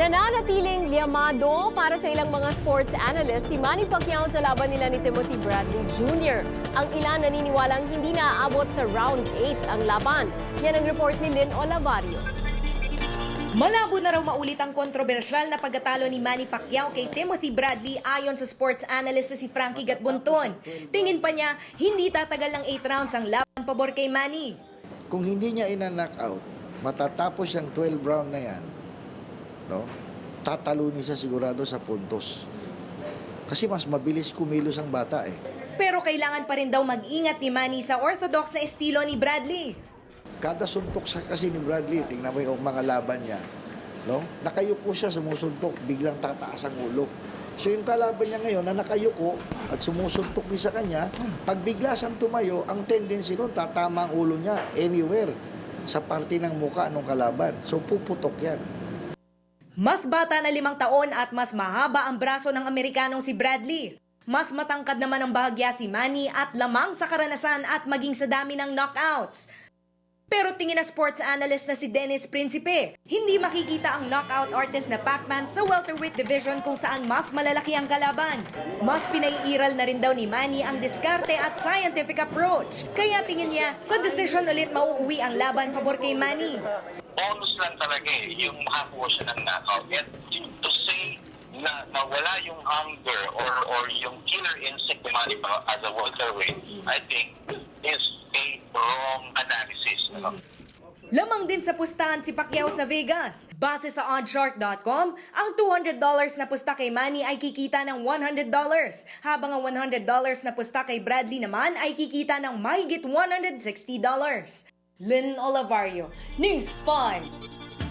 Nananatiling liyamado para sa ilang mga sports analysts si Manny Pacquiao sa laban nila ni Timothy Bradley Jr. Ang ilan naniniwalang hindi naaabot sa round 8 ang laban. Yan ang report ni Lynn Olavario. Malabo na raw maulit ang kontrobersyal na pagkatalo ni Manny Pacquiao kay Timothy Bradley ayon sa sports analyst na si Frankie Gatbonton. Tingin pa niya, hindi tatagal ng 8 rounds ang laban pabor kay Manny. Kung hindi niya ina-knockout, matatapos yung 12 round na yan, no? Tatalunin siya sigurado sa puntos. Kasi mas mabilis kumilos ang bata eh. Pero kailangan pa rin daw mag-ingat ni Manny sa orthodox na estilo ni Bradley. Kada suntok sa kasi ni Bradley, tingnan mo yung mga laban niya, no? Nakayuko siya, sumusuntok, biglang tataas ang ulo. So yung kalaban niya ngayon na nakayuko at sumusuntok din sa kanya, pag bigla siyang tumayo, ang tendency nun, tatama ang ulo niya anywhere sa parte ng muka ng kalaban. So puputok yan. Mas bata na 5 taon at mas mahaba ang braso ng Amerikanong si Bradley. Mas matangkad naman ang bahagya si Manny at lamang sa karanasan at maging sa dami ng knockouts. Pero tingin na sports analyst na si Dennis Principe, hindi makikita ang knockout artist na Pacman sa welterweight division kung saan mas malalaki ang kalaban. Mas pinaiiral na rin daw ni Manny ang diskarte at scientific approach. Kaya tingin niya, sa decision ulit mauuwi ang laban pabor kay Manny. Bonus lang talaga eh, yung makakuha siya ng knockout. And to say na wala yung hunger or yung killer instinct ni Manny as a welterweight, I think is a wrong analysis. Lamang din sa pustahan si Pacquiao sa Vegas. Base sa oddshark.com, ang $200 na pusta kay Manny ay kikita ng $100, habang ang $100 na pusta kay Bradley naman ay kikita ng mahigit $160. Lynn Olavario, News 5.